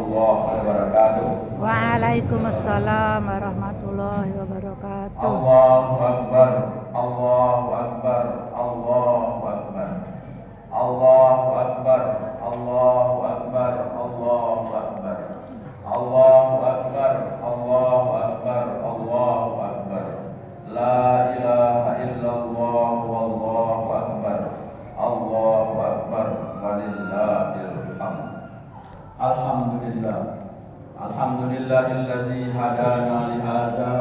warahmatullahi wabarakatuh. Waalaikumsalam warahmatullahi wabarakatuh. Allahu Akbar, Allahu Akbar, Allahu Akbar, Allahu Akbar, Allahu Akbar, Allahu Akbar, Allahu Akbar, Allahu Akbar, Allahu Akbar. La ilaha illallah wallahu akbar. Allahu Akbar walillahil hamd. Alhamdulillah. Alhamdulillahilladzi hadana li hadza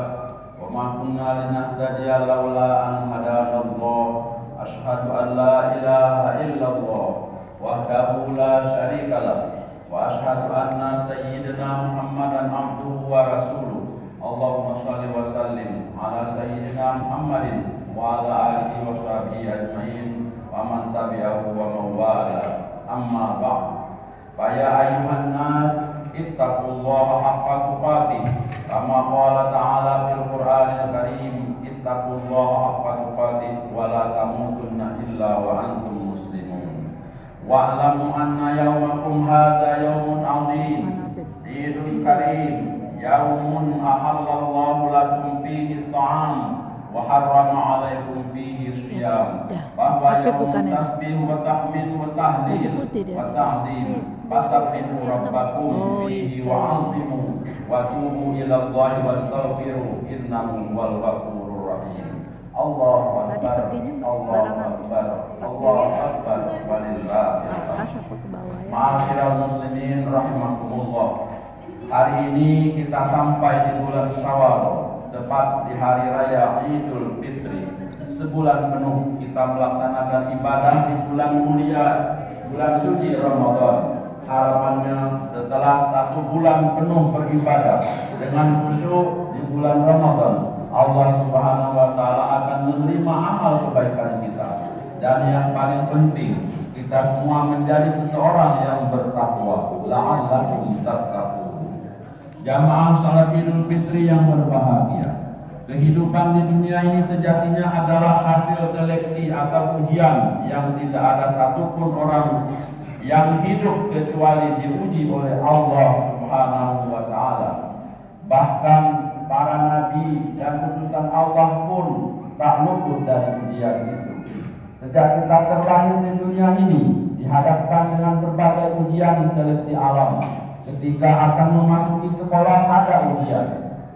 wa ma kunna linahtadiya laula an hadanallah. Asyhadu an la ilaha illallah wahdahu la syarikalah wa asyhadu anna sayyidina Muhammadan abduhu wa rasuluh. Allahumma shalli wa sallim ala sayyidina Muhammadin wa ala alihi wa sahbihi ajmain wa man tabi'ahu wa mawala. Amma ba'd. Fa ya ayyuhan nas ittaqullaha haqqa tuqatih kama qala ta'ala fil Qur'anil Karim, ittaqullaha haqqa tuqatih wa la tamutunna illa wa antum muslimun. Wa'lamu anna yawmakum hadza yawmun 'azim, 'idul karim, yawmun ahallallahu lakum fihi ta'am wa harrama 'alaikum fihi shiyam. Bahwa yawmun tasbih wa tahmid wa tahlil wa ta'zim. Fasabbihu rabbakum fihi wa 'azimu wa tubu ila Allahi wastaghfiru innahu huwal ghafurur rahim. Allahu Akbar, Allahu Akbar, Allahu Akbar walillahil hamd. Ma'asyiral muslimin rahimakumullah. Hari ini kita sampai di bulan Syawal, tepat di hari raya Idul Fitri. Sebulan penuh kita melaksanakan ibadah di bulan mulia, bulan suci Ramadan. Harapannya setelah 1 bulan penuh beribadah dengan khusyuk di bulan Ramadan, Allah Subhanahu wa Ta'ala akan menerima amal kebaikan kita. Dan yang paling penting, kita semua menjadi seseorang yang bertakwa. La'allakum tattaqun. Jamaah salat Idul Fitri yang berbahagia, kehidupan di dunia ini sejatinya adalah hasil seleksi atau ujian yang tidak ada satupun orang yang hidup kecuali diuji oleh Allah Subhanahu wa Ta'ala. Bahkan para nabi dan utusan Allah pun tak luput dari ujian itu. Sejak kita terlahir di dunia ini dihadapkan dengan berbagai ujian seleksi alam. Ketika akan memasuki sekolah ada ujian,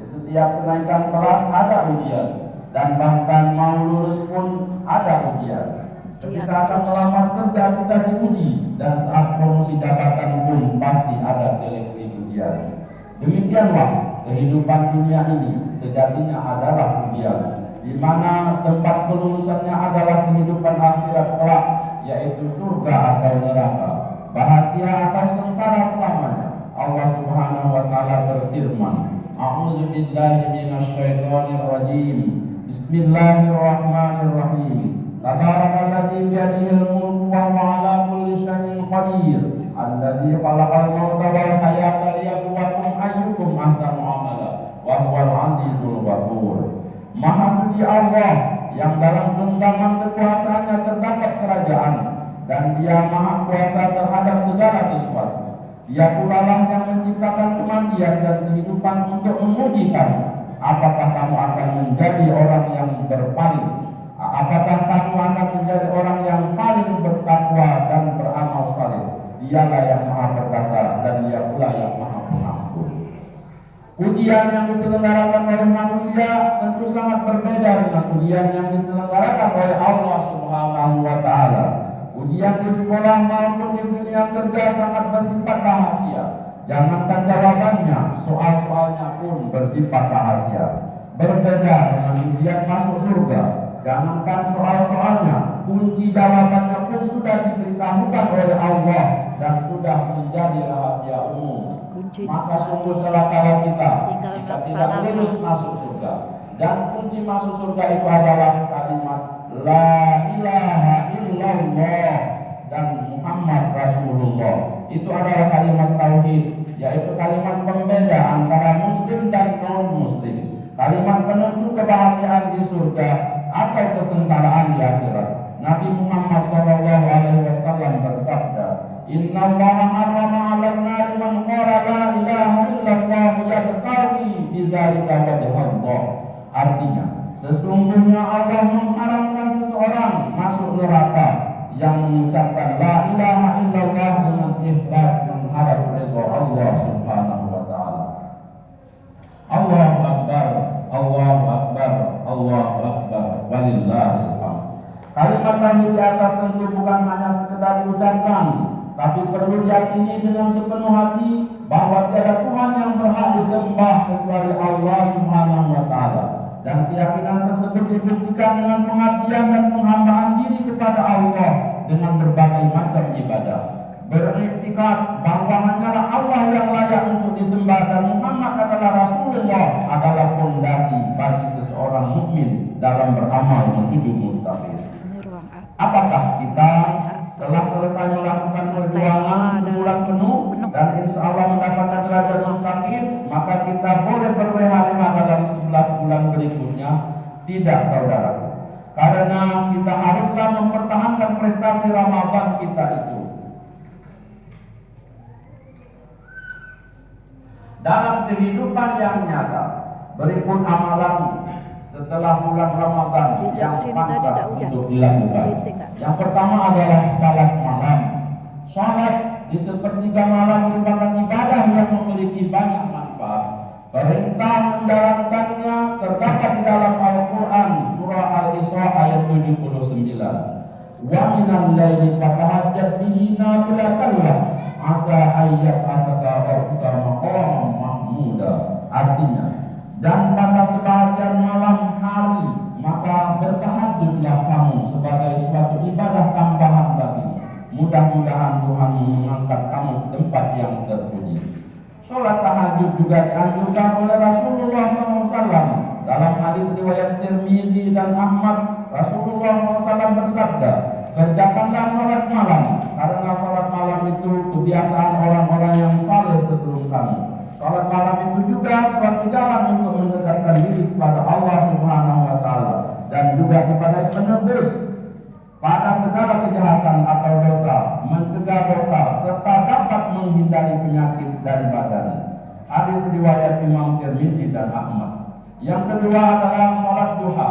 di setiap kenaikan kelas ada ujian, dan bahkan mau lulus pun ada ujian. Ketika akan melamar kerja kita diuji, dan saat promosi jabatan pun pasti ada seleksi ujian. Demikianlah kehidupan dunia ini sejatinya adalah ujian, di mana tempat kelulusannya adalah kehidupan akhirat kelak, yaitu surga atau neraka, bahagia atau sengsara selamanya. Allah Subhanahu wa Ta'ala berfirman, A'udzu billahi minasyaitonir rajim. Bismillahirrahmanirrahim. Tabarakalladzi biyadihil mulku wa huwa 'ala kulli syai'in qadir. Alladzi khalaqal mauta wal hayata liyabluwakum ayyukum ahsanu amala wa huwal 'azizul ghafur. Maha suci Allah yang dalam genggaman kekuasaannya terdapat kerajaan, dan Dia maha kuasa terhadap segala sesuatu. Dia pula lah yang menciptakan kematian dan kehidupan untuk menguji kamu. Apakah kamu akan menjadi orang yang berpaling? Apakah kamu akan menjadi orang yang paling bertakwa dan beramal saleh? Dialah yang maha perkasa dan Dia pula yang maha pengampun. Ujian yang diselenggarakan oleh manusia tentu sangat berbeda dengan ujian yang diselenggarakan oleh Allah Subhanahu wa Ta'ala. Ujian di sekolah maupun di dunia kerja sangat bersifat rahasia. Jangankan jawabannya, soal-soalnya pun bersifat rahasia. Berbeda dengan ujian masuk surga. Jangankan soal-soalnya, kunci jawabannya pun sudah diberitahukan oleh Allah dan sudah menjadi rahasia umum. Maka sungguh celakalah kita jika tidak lulus masuk surga. Dan kunci masuk surga itu adalah kalimat La ilaha illallah dan Muhammad Rasulullah. Itu adalah kalimat tauhid, yaitu kalimat pembeda antara muslim dan non-muslim, kalimat penentu kebahagiaan di surga atau kesengsaraan di akhirat. Nabi Muhammad SAW bersabda, Inna Allah harrama 'alan nari man qala la fi dzalika wajhallah. Artinya, sesungguhnya Allah mengharamkan seseorang masuk neraka yang mengucapkan la ilaha illallah dengan ikhlas mengharap ridha Allah Subhanahu wa taala. Allahu akbar, Allahu akbar, Allahu akbar, walillahil hamd. Kalimat tadi di atas tentu bukan hanya sekedar diucapkan, tapi perlu diyakini dengan sepenuh hati bahwa tiada Tuhan yang berhak disembah kecuali Allah Subhanahu wa taala. Dan keyakinan tersebut dibuktikan dengan pengabdian dan penghambaan diri kepada Allah dengan berbagai macam ibadah. Beriktikad bahwa hanyalah Allah yang layak untuk disembah dan Muhammad adalah Rasulullah adalah fondasi bagi seseorang mukmin dalam beramal menuju muttaqin. Apakah kita telah selesai melakukan perjuangan sebulan penuh dan insya Allah mendapatkan derajat muttaqin, maka kita boleh berleha-leha dalam 11 bulan berikutnya? Tidak, saudaraku. Karena kita haruslah mempertahankan prestasi Ramadan kita itu. Dalam kehidupan yang nyata, berikut amalan setelah bulan Ramadan yang pantas untuk dilakukan. Yang pertama adalah salat malam. Salat di sepertiga malam merupakan ibadah yang memiliki banyak manfaat. Perintah menjalankannya terdapat di dalam Al-Quran surah Al-Isra ayat 79. Wa minal laili fatahajjat bihi nafilatan lak asa ayyat asaka rabbuka maqaman mahmuda. Artinya, dan pada sebahagian malam hari maka bertahajudlah kamu sebagai suatu ibadah tambahan bagimu. Mudah-mudahan Tuhan mengangkat kamu ke tempat yang terpuji. Sholat tahajud juga dianjurkan oleh Rasulullah SAW. Dalam hadis riwayat Tirmizi dan Ahmad, Rasulullah SAW bersabda, kerjakanlah sholat malam, karena sholat malam itu kebiasaan orang-orang yang saleh sebelum kamu. Sholat malam itu juga suatu jalan untuk mendekatkan diri kepada Allah Subhanahu wa taala dan juga sebagai penebus pada segala kejahatan atau dosa, mencegah dosa serta dapat menghindari penyakit dari badan. Hadis riwayat Imam Tirmizi dan Ahmad. Yang kedua adalah sholat duha.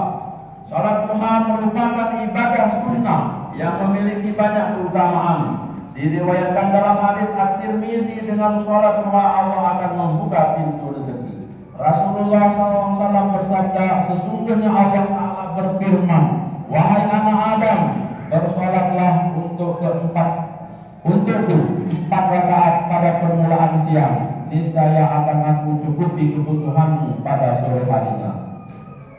Sholat duha merupakan ibadah sunnah yang memiliki banyak keutamaan. Diriwayatkan dalam hadis At-Tirmizi dengan sholat duha Allah akan membuka pintu rezeki. Rasulullah SAW bersabda, sesungguhnya Allah Ta'ala berfirman, wahai anak Adam, bersolatlah untukku 4 rakaat pada permulaan siang, niscaya akan aku cukupi kebutuhanmu pada sore harinya.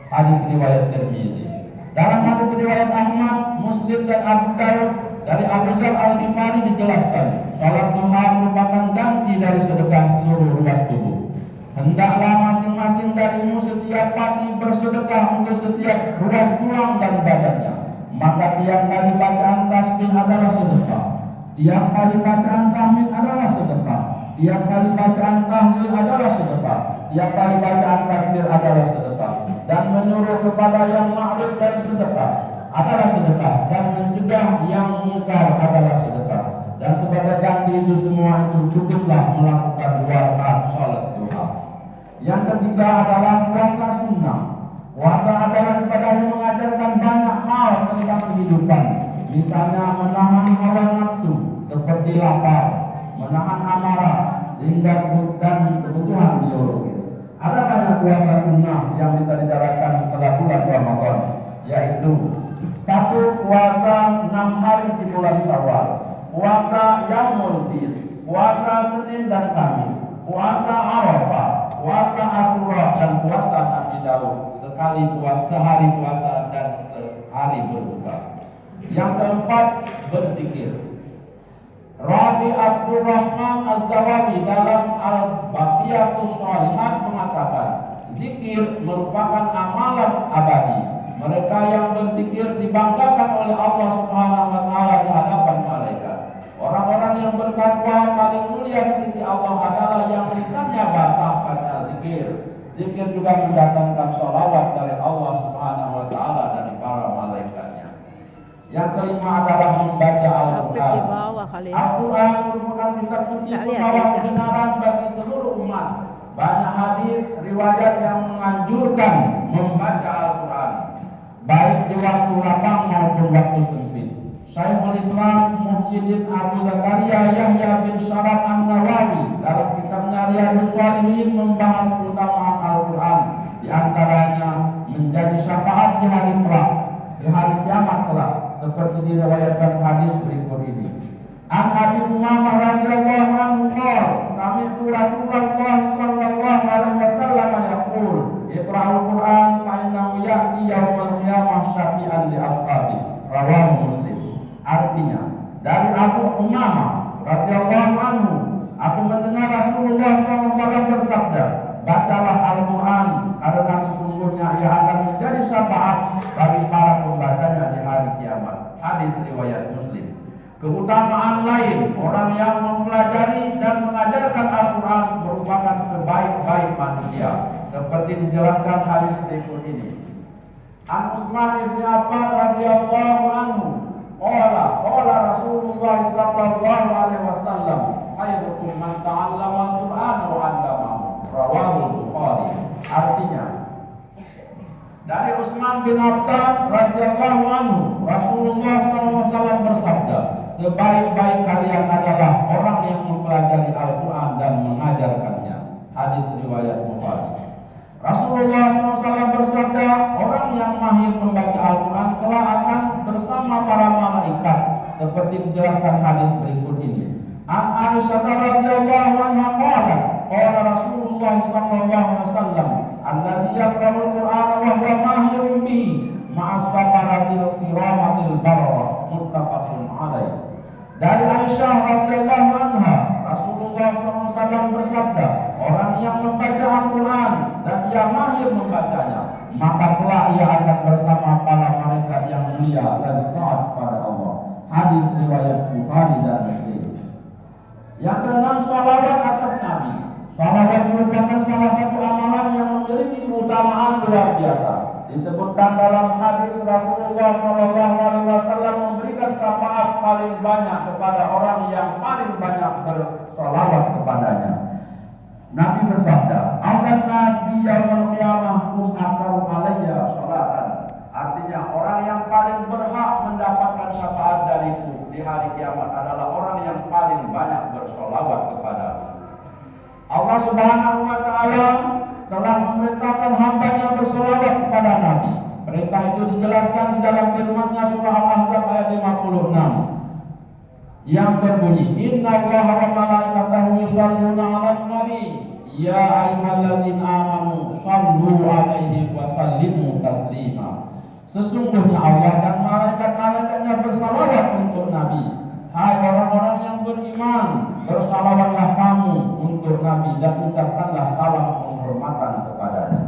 Hadis riwayat Tirmizi. Dalam hadis riwayat Ahmad, Muslim dan Abu Daud dari Abu Dzar Al-Ghifari dijelaskan, salat duha merupakan ganti dari sedekah seluruh ruas tubuh. Hendaklah masing-masing darimu setiap pagi bersedekah untuk setiap ruas tulang dan badannya. Maka tiap kali bacaan tasbih adalah sedekah, tiap kali bacaan tahmid adalah sedekah, tiap kali bacaan tahlil adalah sedekah, tiap kali bacaan takbir adalah sedekah, dan menyuruh kepada yang ma'ruf dan sedekah adalah sedekah, dan mencegah yang mungkar adalah sedekah. Dan sebagai ganti itu semua itu cukuplah melakukan 2 rakaat salat duha. Yang ketiga adalah puasa sunnah. Puasa adalah ibadah yang mengajarkan banyak hal tentang kehidupan. Misalnya menahan hawa nafsu seperti lapar, menahan amarah sehingga dan kebutuhan biologis. Ada banyak puasa sunnah yang bisa dijalankan setelah bulan Ramadan, yaitu 1. Puasa 6 hari di bulan Syawal, puasa Yaumul Bid, puasa Senin dan Kamis, puasa Arafah, puasa Asyura dan puasa Nabi Daud. Sehari puasa dan sehari berbuka. Yang keempat, berzikir. Rabi Abdurrahman Az-Zawabi dalam Al-Baqiyatus Shalihat mengatakan, zikir merupakan amalan abadi. Mereka yang berzikir dibanggakan oleh Allah Subhanahu wa taala di hadapan malaikat. Orang-orang yang bertakwa paling mulia di sisi Allah adalah yang lisannya basah karena zikir. Zikir juga mendatangkan sholawat dari Allah Subhanahu wa taala dan para malaikatnya. Yang kelima adalah membaca Al-Quran. Al-Quran merupakan kitab suci pembawa kebenaran bagi seluruh umat. banyak hadis riwayat yang menganjurkan membaca Al-Quran, baik di waktu lapang maupun waktu sempit. Syekhul Islam Muhyiddin Abu Zakaria Yahya bin Syaraf An-Nawawi dalam kitabnya Riyadhus Shalihin membahas keutamaan Al-Quran, di antaranya menjadi syafaat di hari kelak, di hari kiamat kelak, seperti diriwayatkan hadis berikut ini. An Abi Umamah radhiyallahu anhu qala sami'tu Rasulullah sallallahu alaihi wasallam yaqul iqra'ul Qur'an fa innahu ya'ti yaumal qiyamah syafi'an li ashabi. Rawahu Muslim. Artinya, dari Abu Umamah radhiyallahu anhu, aku mendengar Rasulullah SAW bersabda, bacalah Al-Quran karena sesungguhnya ia akan menjadi syafaat bagi para pembacanya di hari kiamat. Hadis riwayat Muslim. Keutamaan lain, orang yang mempelajari dan mengajarkan Al-Quran merupakan sebaik-baik manusia, seperti dijelaskan hadis berikut ini. An Utsman bin Affan radhiyallahu anhu qala Rasulullah sallallahu alaihi wasallam khairukum man ta'allama al-Qur'an wa 'allamahu. Rawahu Bukhari. Artinya, dari Utsman bin Affan radhiyallahu anhu, Rasulullah SAW bersabda, sebaik-baik kalian adalah orang yang mempelajari Al-Quran dan mengajarkannya. Hadis riwayat Bukhari. Rasulullah SAW bersabda, orang yang mahir membaca Al-Quran kelak akan bersama para malaikat, seperti dijelaskan hadis berikut ini. An Aisyah radhiyallahu anha qalat, qala Rasulullah sallallahu alaihi wasallam, alladzi yaqra'ul Qur'ana wa huwa mahirun bihi ma'as safaratil kiramatil bararah. Muttafaqun alaih. Dari Aisyah radhiyallahu anha, Rasulullah SAW bersabda, orang yang membaca Al-Quran dan ia mahir membacanya, maka kelak ia akan bersama para malaikat yang mulia dan taat pada Allah. Hadis riwayat Bukhari dan Muslim. Yang keenam, salawat atas Nabi. Salawat merupakan salah satu amalan yang memiliki keutamaan luar biasa. Disebutkan dalam hadis Rasulullah SAW memberikan syafaat paling banyak kepada orang yang paling banyak bersalawat kepadanya. Nabi bersabda, "Awdan nas bi yaumil qiyamah kum aksaru alayya sholatan." Artinya, orang yang paling berhak mendapatkan syafaat dariku di hari kiamat adalah orang yang paling banyak bersolawat kepadaku. Allah Subhanahu wa Ta'ala telah memerintahkan hamba-Nya bersolawat kepada Nabi. Perintah itu dijelaskan di dalam firman-Nya surah Al-Ahzab ayat 56 yang berbunyi, Innallaha wa malaikatahu yusholluna 'alan nabi ya ayyuhalladzina amanu shallu 'alaihi wa sallimu taslima. Sesungguhnya Allah dan malaikat-malaikatnya bersalawat untuk Nabi. Hai orang-orang yang beriman, bersalawatlah kamu untuk Nabi dan ucapkanlah salam penghormatan kepadanya.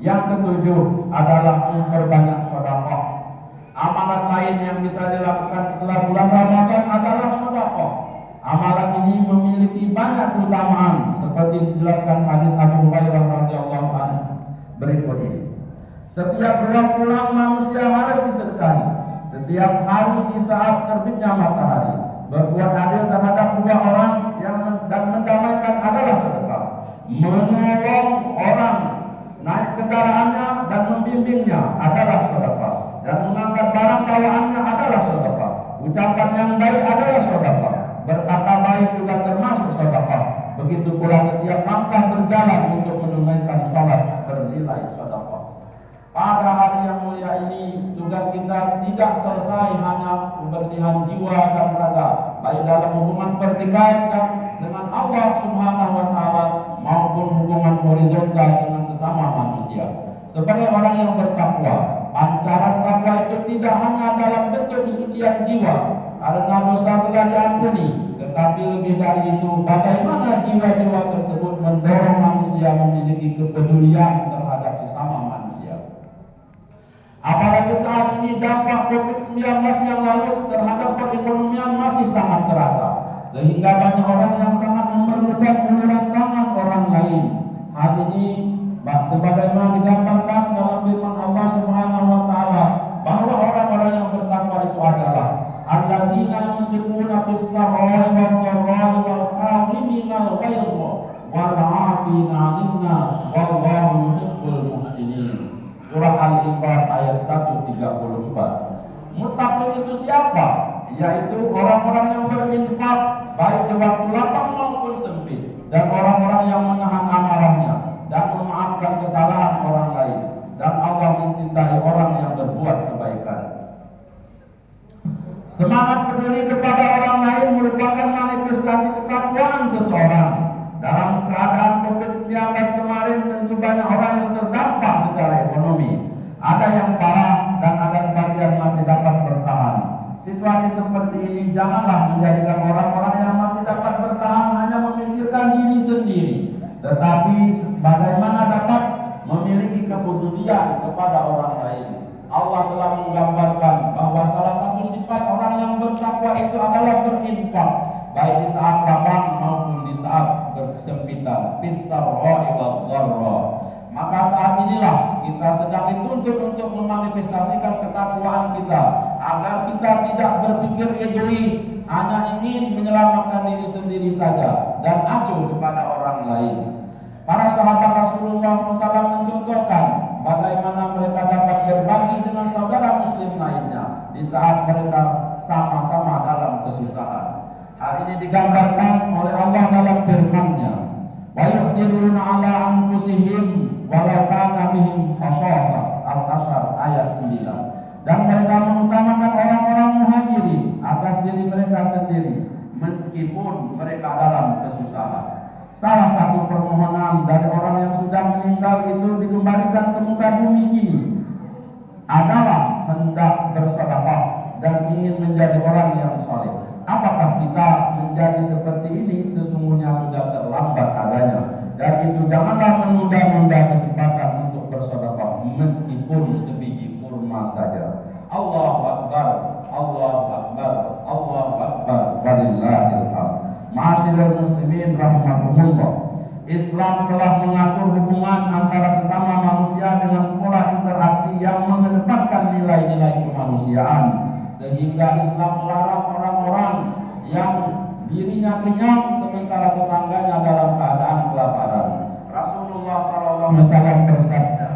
Yang ketujuh adalah memperbanyak sedekah. Amalan lain yang bisa dilakukan setelah bulan Ramadan adalah sedekah. Amalan ini memiliki banyak keutamaan, seperti dijelaskan hadis Abu Hurairah radhiyallahu anhu berikut ini. Setiap ruas pulang manusia harus disedekahi. Setiap hari di saat terbitnya matahari, berbuat adil terhadap dua orang dan mendamaikan adalah sedekah. Menolong orang naik kendaraannya dan membimbingnya adalah sedekah. Dan mengangkat barang bawaannya adalah sedekah. Ucapan yang baik adalah sedekah. Berkata baik juga termasuk sedekah. Begitu pula setiap langkah berjalan untuk menunaikan salat bernilai sedekah. Pada hari yang mulia ini, tugas kita tidak selesai hanya kebersihan jiwa dan raga, baik dalam hubungan vertikal dengan Allah Subhanahu wa Ta'ala maupun hubungan horizontal dengan sesama manusia. Sebagai orang yang bertakwa, pancaran takwa itu tidak hanya dalam bentuk kesucian jiwa, karena dosa telah diampuni, tetapi lebih dari itu, bagaimana jiwa-jiwa tersebut mendorong manusia memiliki kepedulian terhadap sesama manusia. Apalagi saat ini dampak COVID-19 yang lalu terhadap perekonomian masih sangat terasa, sehingga banyak orang yang sangat memerlukan uluran tangan orang lain. Hal ini sebagaimana digambarkan dalam firman Allah Subhanahu wa Ta'ala, bahwa orang-orang yang bertakwa itu adalah alladzina yunfiquna fis-sarra'i wad-dharra'i wal-kaazimina al-ghaidha wal 'afina 'afina 'anil nas wallahu yuhibbul muhsinin. Surah Al-Imran ayat 134. Muttaqin itu siapa? Yaitu orang-orang yang berinfak baik di waktu lapang maupun sempit, dan orang-orang yang menahan amarahnya dan memaafkan kesalahan orang lain, dan Allah mencintai orang yang berbuat kebaikan. Semangat peduli kepada orang lain merupakan manifestasi ketakwaan seseorang. Dalam keadaan COVID-19 kemarin tentu banyak orang yang terdampak secara ekonomi. Ada yang parah dan ada sebagian masih dapat bertahan. Situasi seperti ini janganlah menjadikan orang-orang yang masih dapat bertahan hanya memikirkan diri sendiri, tetapi bagaimana dapat memiliki kepedulian kepada orang lain. Allah telah menggambarkan bahwa salah satu sifat orang yang bertakwa itu adalah berinfak, baik di saat lapang maupun di saat bersempitan, bis-sarra'i wad-dharra. Maka saat inilah kita sedang dituntut untuk memanifestasikan ketakwaan kita, agar kita tidak berpikir egois, hanya ingin menyelamatkan diri sendiri saja dan acuh kepada orang lain. Para sahabat Rasulullah SAW mencontohkan bagaimana mereka dapat berbagi dengan saudara muslim lainnya di saat mereka sama-sama dalam kesusahan. Hal ini digambarkan oleh Allah dalam firman-Nya, wa yusiruna 'ala anfusihim walau kana bihim khasasah. Al-Hasyr ayat 9. Dan mereka mengutamakan orang-orang muhajirin atas diri mereka sendiri meskipun mereka dalam kesusahan. Salah satu permohonan dari orang yang sudah meninggal itu dikembalikan ke muka bumi ini adalah hendak bersedekah dan ingin menjadi orang yang saleh. Apakah kita menjadi seperti ini? Sesungguhnya sudah terlambat adanya. Dan itu janganlah menunda-nunda kesempatan untuk bersedekah meskipun sebiji kurma saja. Allahu Akbar, Allahu Akbar, Allahu Akbar, walillahil hamd. Ma'asyiral muslimin rahimakumullah. Islam telah mengatur hubungan antara sesama manusia dengan pola interaksi yang mengedepankan nilai-nilai kemanusiaan, sehingga Islam melarang orang-orang yang dirinya kenyang sementara tetangganya dalam keadaan kelaparan. Rasulullah SAW bersabda,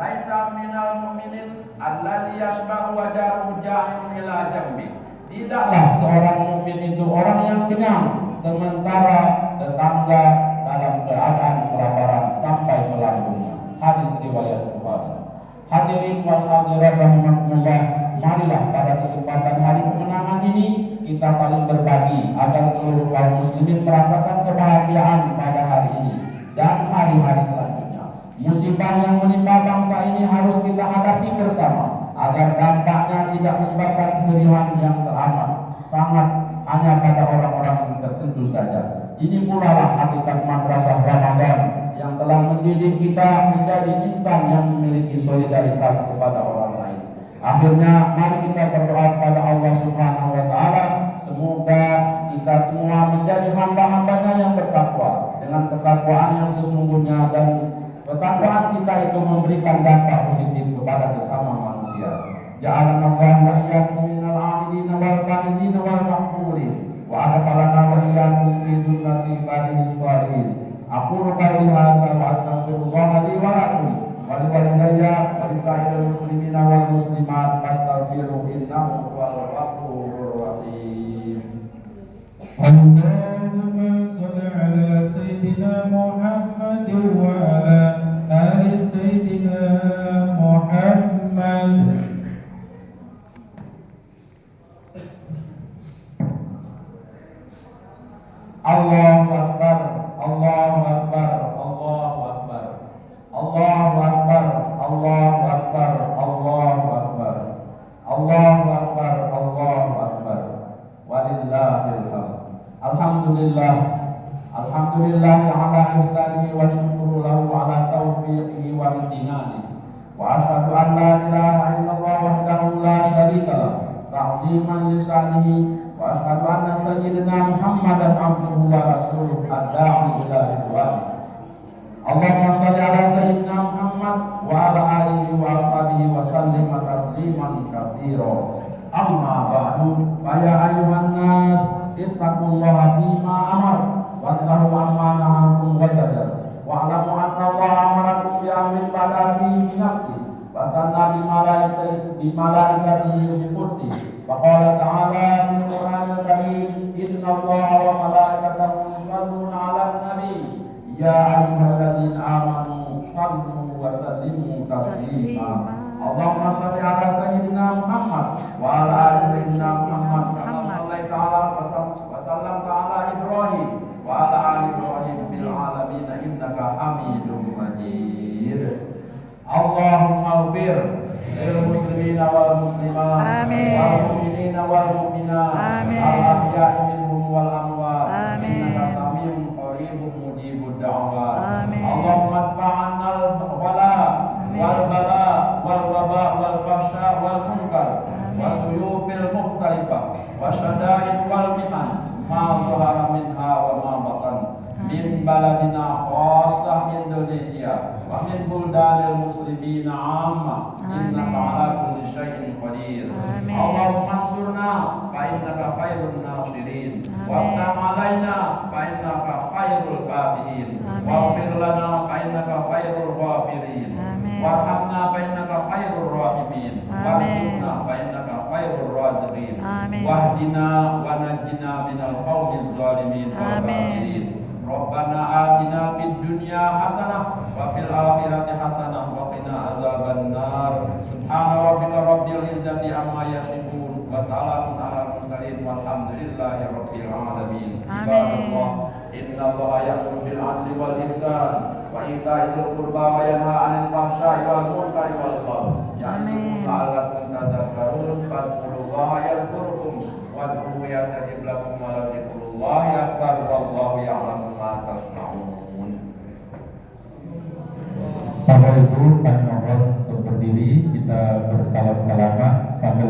"Laisa minal mu'minin allazi yashba'u wa jaruhu ja'in ila jambi." Tidaklah seorang mukmin itu orang yang kenyang sementara tetangga dalam keadaan kelaparan sampai ke lambungnya. Hadis riwayat Bukhari. Hadirin wal hadirat rahimakumullah, marilah pada kesempatan hari kemenangan ini kita saling berbagi agar seluruh kaum muslimin merasakan kebahagiaan pada hari ini dan hari-hari selanjutnya. Musibah yang menimpa bangsa ini harus kita hadapi bersama agar dampaknya tidak menyebabkan kesedihan yang teramat sangat hanya pada orang-orang tertentu saja. Ini pula lah hakikat madrasah Ramadan yang telah mendidik kita menjadi insan yang memiliki solidaritas kepada orang lain. Akhirnya mari kita berdoa kepada Allah Subhanahu wa taala, semoga kita semua menjadi hamba-hambanya yang bertakwa dengan ketakwaan yang sesungguhnya, dan ketakwaan kita itu memberikan dampak positif kepada sesama manusia. Ja'alana Allah wa iyyakum minal 'abidin wal qanitin wal maqbulin wa adkhalana wa iyyakum fi jannati ibadihi shalihin. Aqulu qawli hadza wa astaghfirullah li wa lakum wa li walidayya wa li sa'iril muslimina wal muslimat fastaghfiru innahu huwal ghafurur rahim. Allahumma shalli ala sayyidina Muhammad wa ala ali sayyidina Muhammad. Allahu Akbar, Allahu Akbar, Allahu Akbar, Allahu Akbar, Allahu Akbar, Allahu Akbar, Allahu Akbar, Allahu Akbar, walillahil hamd. Alhamdulillah, alhamdulillah ala ihsanihi wa syukru lahu ala taufiqihi wa imtinanihi. Wa asyhadu an la ilaha illallah wahdahu la syarika lah, ta'ziman li syanihi. Wa asyhadu anna sayyidina Muhammadan abduhu wa rasuluh ad-da'i ila ridwanihi. Allahumma shalli ala sayyidina Muhammad wa ala alihi wa ashabihi wa sallim tasliman katsira. Amma ba'du, fa ya ayyuhan nas ittaqullaha fima amar wa tahu amma nahakum wa zajar. Ya ayyuhalladzina amanu sallu wa sallimu taslima. Allahumma shalli ala sayyidina Muhammad wa ala ali sayyidina Muhammad kama shallaita ala wa sallamta ala Ibrahim wa ala ali Ibrahim fil alamin innaka Hamidum Majid. Allahumma ighfir lil muslimina wal muslimat wal mu'minina wal mu'minat al ahya'i minhum wal amwat innaka samiun qaribun mujibud da'wat. Allahumma adfa'anna al-wala wal bala wal waba wal fahsya wal munkar wasuyufil mukhtalifah wasyada'id wal mihan ma zahara minha wa ma batan min baladina khassah Indonesia wa min buldanil muslimina amma innaka ala kulli syai'in qadir. Allahumma ansurna fa innaka khairun nasirin wa alaina fa innaka khairul fatihin wa ighfir lana fa innaka khairul ghafirin warhamna fa innaka khairur rahimin warzuqna fa innaka khairur raziqin wahdina wa najjina minal qaumiz zalimin wal kafirin. Rabbana atina fid dunya hasanah wa fil akhirati hasanah wa qina azabannar. Subhana rabbika rabbil izzati amma yasifun wa salamun alal mursalin walhamdulillahi rabbil alamin. Ibadallah, innallaha ya'muru bil 'adli wal ihsan wa ita'i dzil qurba wa yanha 'anil fahsya'i wal munkari wal baghi. Ya'idzukum la'allakum tadhakkarun. Fadhkurullaha yadhkurkum wad'uhu yastajib lakum wa ladhikrullahi akbar wallahu ya'lamu ma tasna'un. Bapak Ibu, kami mohon untuk berdiri, kita bersalam-salaman sambil